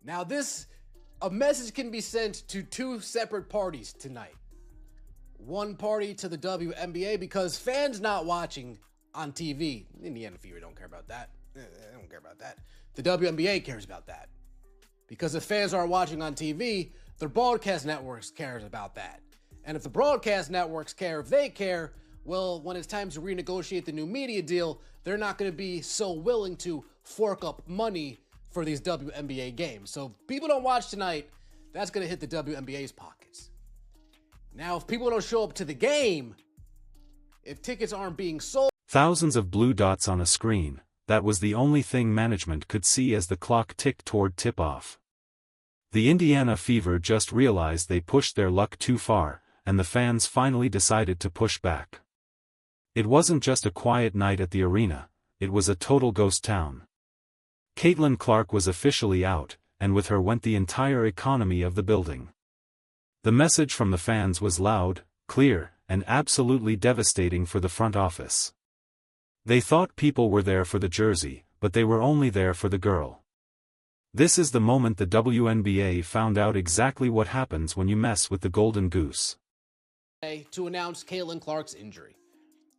Now a message can be sent to two separate parties tonight. One party to the WNBA because fans not watching on TV. Indiana Fever don't care about that. They don't care about that. The WNBA cares about that. Because if fans aren't watching on TV, the broadcast networks cares about that. And if the broadcast networks care, if they care, well, when it's time to renegotiate the new media deal, they're not going to be so willing to fork up money for these WNBA games. So if people don't watch tonight, that's going to hit the WNBA's pockets. Now, if people don't show up to the game, if tickets aren't being sold... Thousands of blue dots on a screen, that was the only thing management could see as the clock ticked toward tip-off. The Indiana Fever just realized they pushed their luck too far, and the fans finally decided to push back. It wasn't just a quiet night at the arena, it was a total ghost town. Caitlin Clark was officially out, and with her went the entire economy of the building. The message from the fans was loud, clear, and absolutely devastating for the front office. They thought people were there for the jersey, but they were only there for the girl. This is the moment the WNBA found out exactly what happens when you mess with the Golden Goose. To announce Caitlin Clark's injury.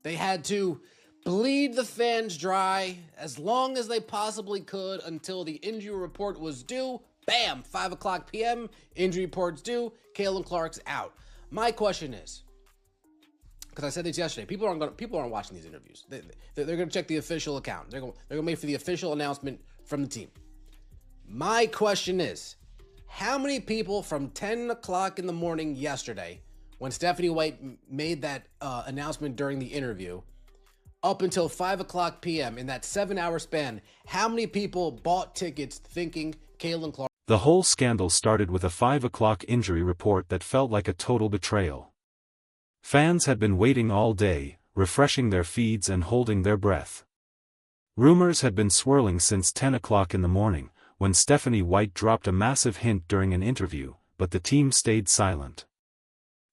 They had to bleed the fans dry as long as they possibly could until the injury report was due. Bam! 5 o'clock p.m. Injury report's due. Caitlin Clark's out. My question is, because I said this yesterday, people aren't watching these interviews. They're going to check the official account. They're going to wait for the official announcement from the team. My question is, how many people from 10 o'clock in the morning yesterday, when Stephanie White made that announcement during the interview, up until 5 o'clock p.m. in that 7-hour span, how many people bought tickets thinking Caitlin Clark? The whole scandal started with a 5 o'clock injury report that felt like a total betrayal. Fans had been waiting all day, refreshing their feeds and holding their breath. Rumors had been swirling since 10 o'clock in the morning, when Stephanie White dropped a massive hint during an interview, but the team stayed silent.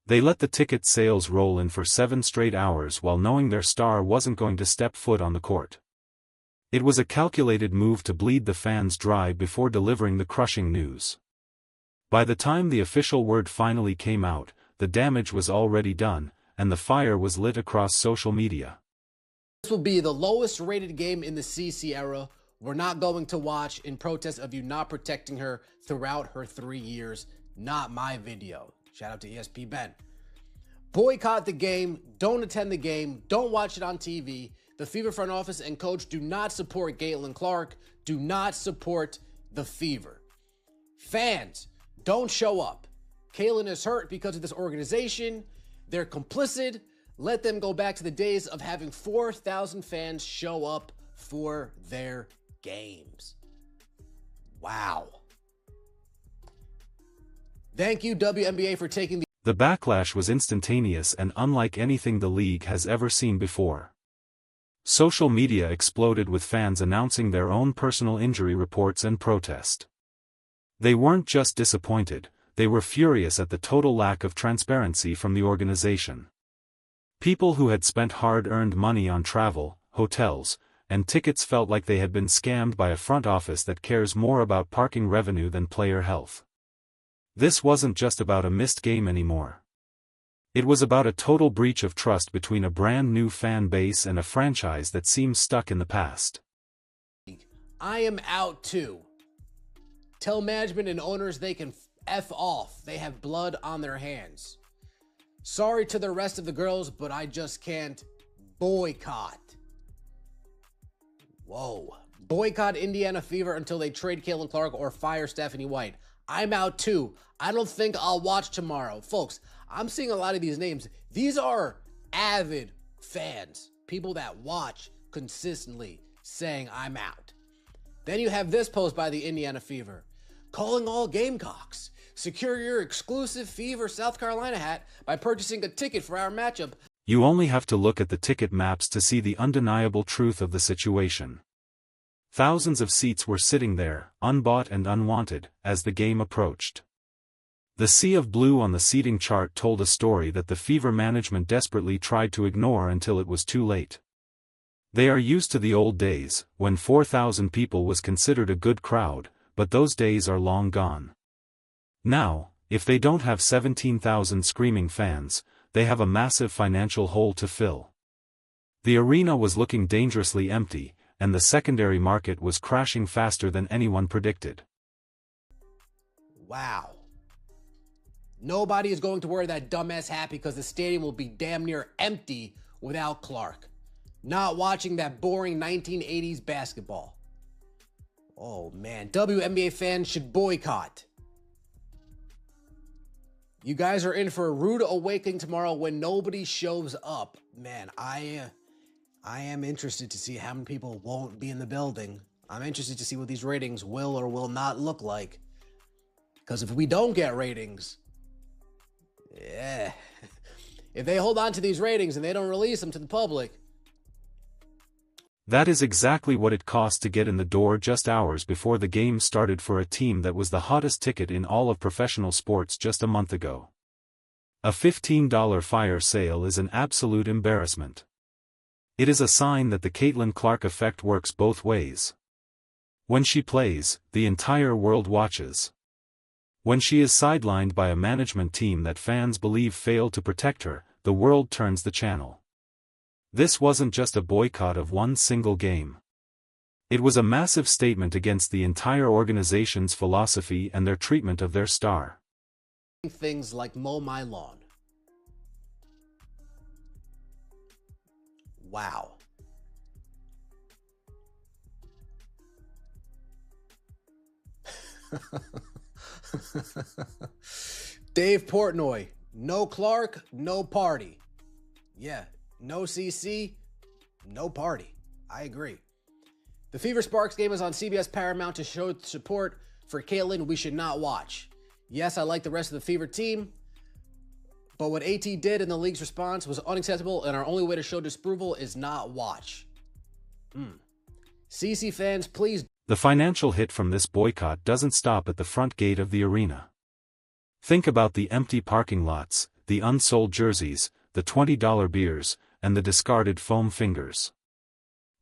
They let the ticket sales roll in for 7 straight hours while knowing their star wasn't going to step foot on the court. It was a calculated move to bleed the fans dry before delivering the crushing news. By the time the official word finally came out, the damage was already done, and the fire was lit across social media. This will be the lowest rated game in the CC era. We're not going to watch in protest of you not protecting her throughout her 3 years. Not my video. Shout out to ESP Ben. Boycott the game. Don't attend the game. Don't watch it on TV. The Fever front office and coach do not support Caitlin Clark. Do not support the Fever. Fans, don't show up. Caitlin is hurt because of this organization. They're complicit. Let them go back to the days of having 4,000 fans show up for their games. Wow. Thank you, WNBA, for taking The backlash was instantaneous and unlike anything the league has ever seen before. Social media exploded with fans announcing their own personal injury reports and protest. They weren't just disappointed, they were furious at the total lack of transparency from the organization. People who had spent hard-earned money on travel, hotels, and tickets felt like they had been scammed by a front office that cares more about parking revenue than player health. This wasn't just about a missed game anymore. It was about a total breach of trust between a brand new fan base and a franchise that seems stuck in the past. I am out too. Tell management and owners they can F off. They have blood on their hands. Sorry to the rest of the girls, but I just can't. Boycott. Whoa. Boycott Indiana Fever until they trade Caitlin Clark or fire Stephanie White. I'm out too. I don't think I'll watch tomorrow. Folks, I'm seeing a lot of these names. These are avid fans. People that watch consistently saying I'm out. Then you have this post by the Indiana Fever. Calling all Gamecocks. Secure your exclusive Fever South Carolina hat by purchasing a ticket for our matchup. You only have to look at the ticket maps to see the undeniable truth of the situation. Thousands of seats were sitting there, unbought and unwanted, as the game approached. The sea of blue on the seating chart told a story that the Fever management desperately tried to ignore until it was too late. They are used to the old days, when 4,000 people was considered a good crowd, but those days are long gone. Now, if they don't have 17,000 screaming fans, they have a massive financial hole to fill. The arena was looking dangerously empty, and the secondary market was crashing faster than anyone predicted. Wow. Nobody is going to wear that dumbass hat because the stadium will be damn near empty without Clark. Not watching that boring 1980s basketball. Oh man, WNBA fans should boycott. You guys are in for a rude awakening tomorrow when nobody shows up. Man, I am interested to see how many people won't be in the building. I'm interested to see what these ratings will or will not look like. Because if we don't get ratings, yeah. If they hold on to these ratings and they don't release them to the public. That is exactly what it cost to get in the door just hours before the game started for a team that was the hottest ticket in all of professional sports just a month ago. A $15 fire sale is an absolute embarrassment. It is a sign that the Caitlin Clark effect works both ways. When she plays, the entire world watches. When she is sidelined by a management team that fans believe failed to protect her, the world turns the channel. This wasn't just a boycott of one single game. It was a massive statement against the entire organization's philosophy and their treatment of their star. Things like mow my lawn. Wow. Dave Portnoy, no Clark, no party. Yeah, no CC, no party. I agree. The Fever Sparks game is on CBS Paramount to show support for Caitlin we should not watch. Yes, I like the rest of the Fever team, but what AT did in the league's response was unacceptable, and our only way to show disapproval is not watch. CC fans, please. The financial hit from this boycott doesn't stop at the front gate of the arena. Think about the empty parking lots, the unsold jerseys, the $20 beers, and the discarded foam fingers.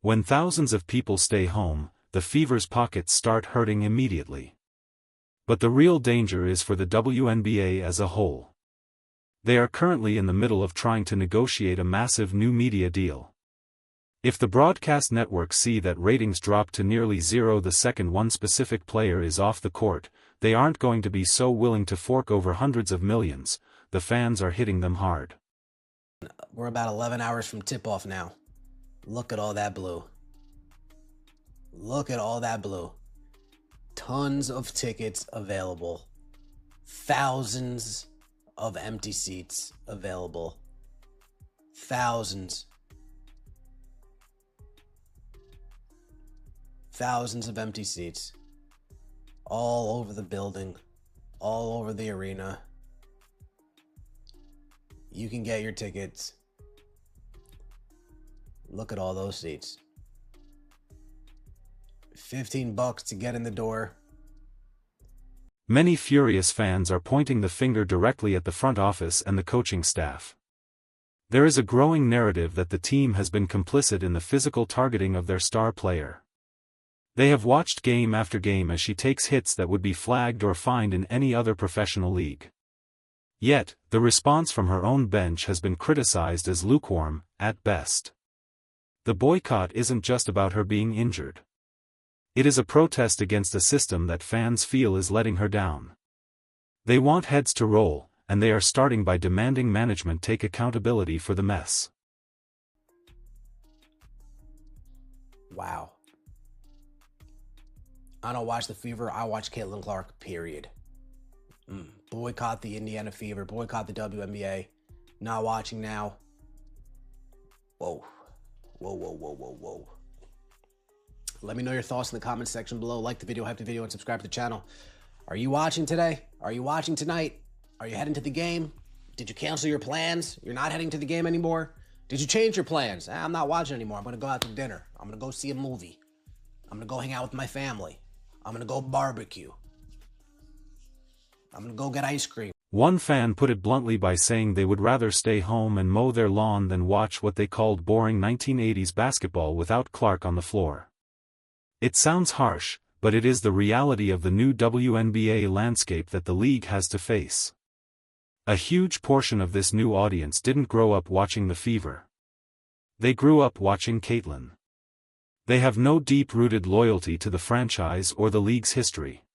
When thousands of people stay home, the Fever's pockets start hurting immediately. But the real danger is for the WNBA as a whole. They are currently in the middle of trying to negotiate a massive new media deal. If the broadcast networks see that ratings drop to nearly zero the second one specific player is off the court, they aren't going to be so willing to fork over hundreds of millions. The fans are hitting them hard. We're about 11 hours from tip-off now. Look at all that blue. Look at all that blue. Tons of tickets available. Thousands of empty seats available. Thousands of empty seats. All over the building. All over the arena. You can get your tickets. Look at all those seats. $15 to get in the door. Many furious fans are pointing the finger directly at the front office and the coaching staff. There is a growing narrative that the team has been complicit in the physical targeting of their star player. They have watched game after game as she takes hits that would be flagged or fined in any other professional league. Yet, the response from her own bench has been criticized as lukewarm, at best. The boycott isn't just about her being injured. It is a protest against a system that fans feel is letting her down. They want heads to roll, and they are starting by demanding management take accountability for the mess. Wow. I don't watch the Fever, I watch Caitlin Clark, period. Boycott the Indiana Fever, boycott the WNBA. Not watching now. Whoa. Let me know your thoughts in the comments section below. Like the video, hype the video, and subscribe to the channel. Are you watching today? Are you watching tonight? Are you heading to the game? Did you cancel your plans? You're not heading to the game anymore? Did you change your plans? I'm not watching anymore. I'm going to go out to dinner. I'm going to go see a movie. I'm going to go hang out with my family. I'm going to go barbecue. I'm going to go get ice cream. One fan put it bluntly by saying they would rather stay home and mow their lawn than watch what they called boring 1980s basketball without Clark on the floor. It sounds harsh, but it is the reality of the new WNBA landscape that the league has to face. A huge portion of this new audience didn't grow up watching the Fever. They grew up watching Caitlin. They have no deep-rooted loyalty to the franchise or the league's history.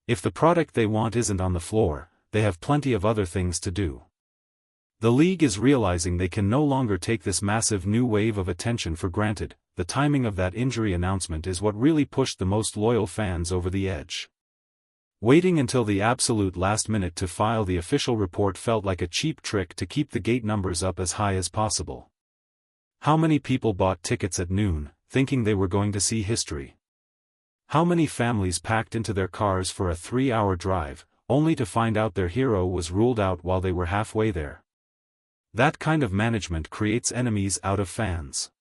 If the product they want isn't on the floor, they have plenty of other things to do. The league is realizing they can no longer take this massive new wave of attention for granted. The timing of that injury announcement is what really pushed the most loyal fans over the edge. Waiting until the absolute last minute to file the official report felt like a cheap trick to keep the gate numbers up as high as possible. How many people bought tickets at noon, thinking they were going to see history? How many families packed into their cars for a 3-hour drive, only to find out their hero was ruled out while they were halfway there? That kind of management creates enemies out of fans.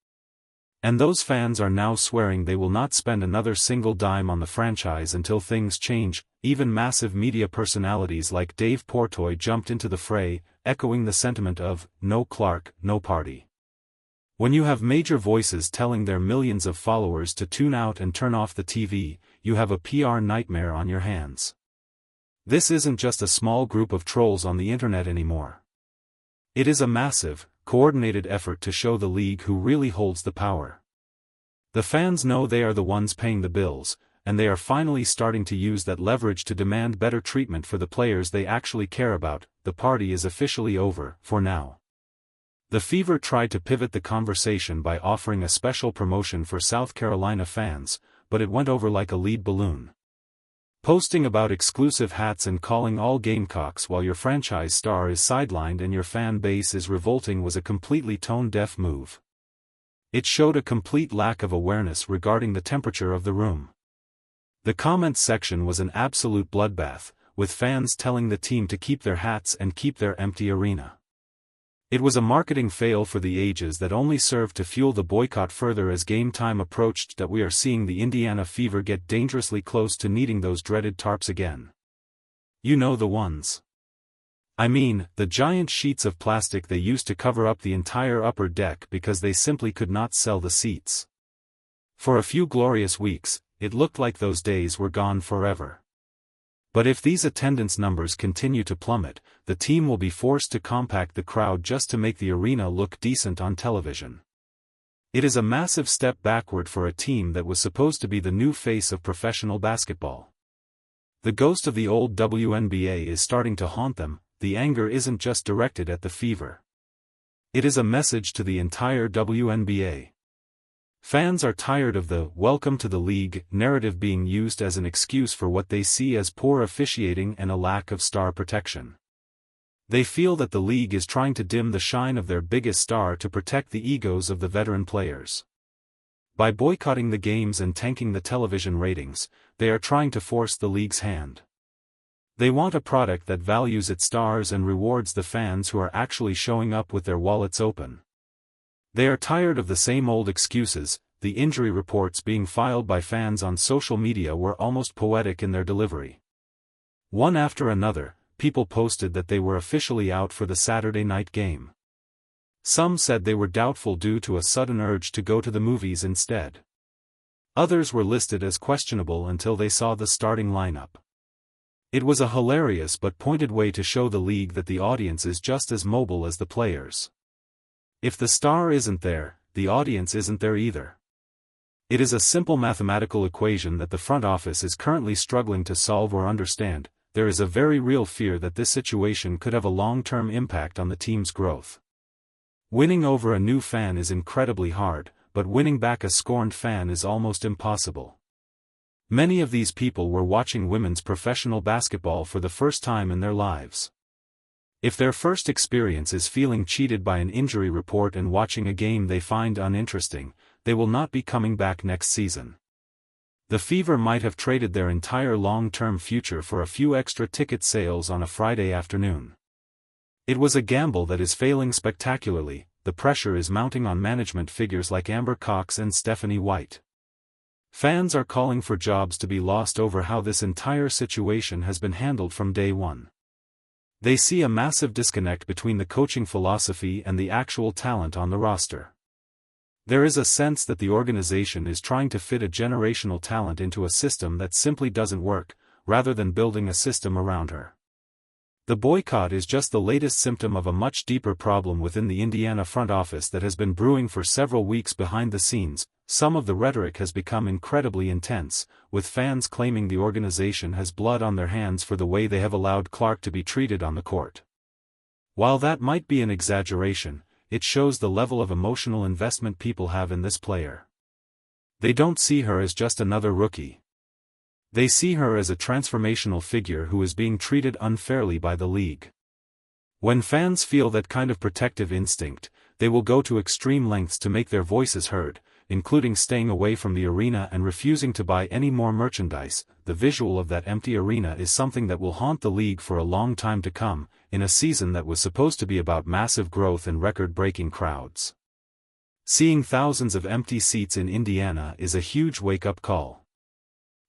And those fans are now swearing they will not spend another single dime on the franchise until things change. Even massive media personalities like Dave Portnoy jumped into the fray, echoing the sentiment of, "No Clark, no party." When you have major voices telling their millions of followers to tune out and turn off the TV, you have a PR nightmare on your hands. This isn't just a small group of trolls on the internet anymore. It is a massive, coordinated effort to show the league who really holds the power. The fans know they are the ones paying the bills, and they are finally starting to use that leverage to demand better treatment for the players they actually care about. The party is officially over, for now. The Fever tried to pivot the conversation by offering a special promotion for South Carolina fans, but it went over like a lead balloon. Posting about exclusive hats and calling all Gamecocks while your franchise star is sidelined and your fan base is revolting was a completely tone-deaf move. It showed a complete lack of awareness regarding the temperature of the room. The comments section was an absolute bloodbath, with fans telling the team to keep their hats and keep their empty arena. It was a marketing fail for the ages that only served to fuel the boycott further as game time approached. That we are seeing the Indiana Fever get dangerously close to needing those dreaded tarps again. You know the ones. I mean, the giant sheets of plastic they used to cover up the entire upper deck because they simply could not sell the seats. For a few glorious weeks, it looked like those days were gone forever. But if these attendance numbers continue to plummet, the team will be forced to compact the crowd just to make the arena look decent on television. It is a massive step backward for a team that was supposed to be the new face of professional basketball. The ghost of the old WNBA is starting to haunt them. The anger isn't just directed at the Fever. It is a message to the entire WNBA. Fans are tired of the "welcome to the league" narrative being used as an excuse for what they see as poor officiating and a lack of star protection. They feel that the league is trying to dim the shine of their biggest star to protect the egos of the veteran players. By boycotting the games and tanking the television ratings, they are trying to force the league's hand. They want a product that values its stars and rewards the fans who are actually showing up with their wallets open. They are tired of the same old excuses. The injury reports being filed by fans on social media were almost poetic in their delivery. One after another, people posted that they were officially out for the Saturday night game. Some said they were doubtful due to a sudden urge to go to the movies instead. Others were listed as questionable until they saw the starting lineup. It was a hilarious but pointed way to show the league that the audience is just as mobile as the players. If the star isn't there, the audience isn't there either. It is a simple mathematical equation that the front office is currently struggling to solve or understand. There is a very real fear that this situation could have a long-term impact on the team's growth. Winning over a new fan is incredibly hard, but winning back a scorned fan is almost impossible. Many of these people were watching women's professional basketball for the first time in their lives. If their first experience is feeling cheated by an injury report and watching a game they find uninteresting, they will not be coming back next season. The Fever might have traded their entire long-term future for a few extra ticket sales on a Friday afternoon. It was a gamble that is failing spectacularly. The pressure is mounting on management figures like Amber Cox and Stephanie White. Fans are calling for jobs to be lost over how this entire situation has been handled from day one. They see a massive disconnect between the coaching philosophy and the actual talent on the roster. There is a sense that the organization is trying to fit a generational talent into a system that simply doesn't work, rather than building a system around her. The boycott is just the latest symptom of a much deeper problem within the Indiana front office that has been brewing for several weeks behind the scenes. Some of the rhetoric has become incredibly intense, with fans claiming the organization has blood on their hands for the way they have allowed Clark to be treated on the court. While that might be an exaggeration, it shows the level of emotional investment people have in this player. They don't see her as just another rookie. They see her as a transformational figure who is being treated unfairly by the league. When fans feel that kind of protective instinct, they will go to extreme lengths to make their voices heard, including staying away from the arena and refusing to buy any more merchandise. The visual of that empty arena is something that will haunt the league for a long time to come, in a season that was supposed to be about massive growth and record-breaking crowds. Seeing thousands of empty seats in Indiana is a huge wake-up call.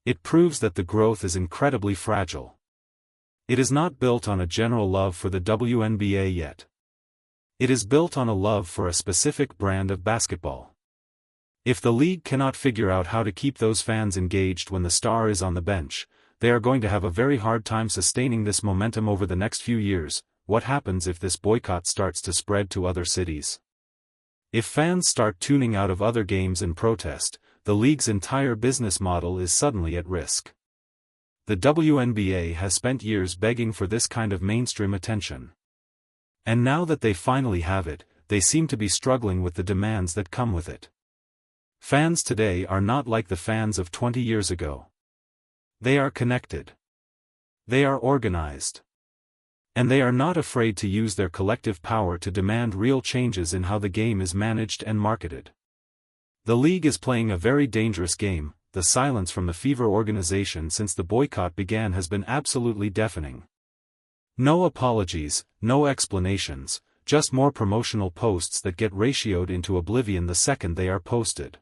It proves that the growth is incredibly fragile. It is not built on a general love for the WNBA yet. It is built on a love for a specific brand of basketball. If the league cannot figure out how to keep those fans engaged when the star is on the bench, they are going to have a very hard time sustaining this momentum over the next few years. What happens if this boycott starts to spread to other cities? If fans start tuning out of other games in protest, the league's entire business model is suddenly at risk. The WNBA has spent years begging for this kind of mainstream attention. And now that they finally have it, they seem to be struggling with the demands that come with it. Fans today are not like the fans of 20 years ago. They are connected. They are organized. And they are not afraid to use their collective power to demand real changes in how the game is managed and marketed. The league is playing a very dangerous game. The silence from the Fever organization since the boycott began has been absolutely deafening. No apologies, no explanations, just more promotional posts that get ratioed into oblivion the second they are posted.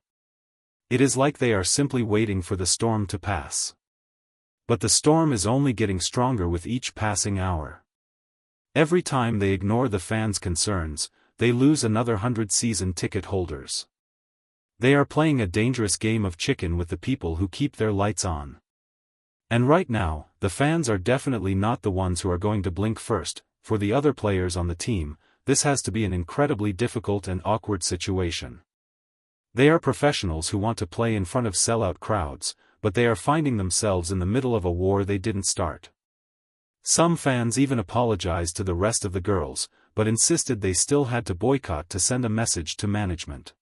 It is like they are simply waiting for the storm to pass. But the storm is only getting stronger with each passing hour. Every time they ignore the fans' concerns, they lose another 100 season ticket holders. They are playing a dangerous game of chicken with the people who keep their lights on. And right now, the fans are definitely not the ones who are going to blink first. For the other players on the team, this has to be an incredibly difficult and awkward situation. They are professionals who want to play in front of sellout crowds, but they are finding themselves in the middle of a war they didn't start. Some fans even apologized to the rest of the girls, but insisted they still had to boycott to send a message to management.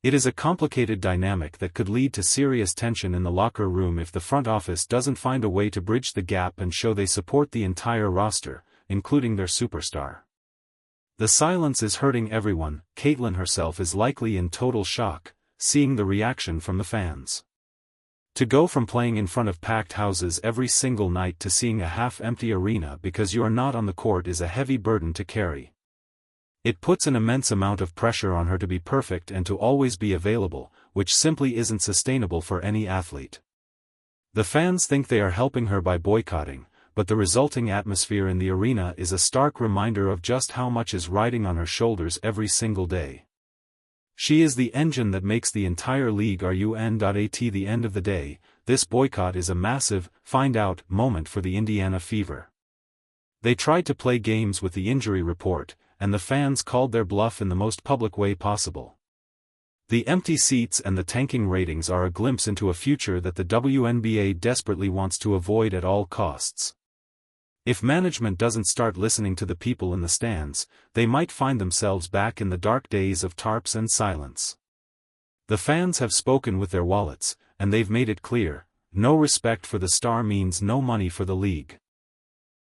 It is a complicated dynamic that could lead to serious tension in the locker room if the front office doesn't find a way to bridge the gap and show they support the entire roster, including their superstar. The silence is hurting everyone. Caitlin herself is likely in total shock, seeing the reaction from the fans. To go from playing in front of packed houses every single night to seeing a half-empty arena because you are not on the court is a heavy burden to carry. It puts an immense amount of pressure on her to be perfect and to always be available, which simply isn't sustainable for any athlete. The fans think they are helping her by boycotting, but the resulting atmosphere in the arena is a stark reminder of just how much is riding on her shoulders every single day. She is the engine that makes the entire league run. At the end of the day, this boycott is a massive, find out moment for the Indiana Fever. They tried to play games with the injury report, and the fans called their bluff in the most public way possible. The empty seats and the tanking ratings are a glimpse into a future that the WNBA desperately wants to avoid at all costs. If management doesn't start listening to the people in the stands, they might find themselves back in the dark days of tarps and silence. The fans have spoken with their wallets, and they've made it clear, no respect for the star means no money for the league.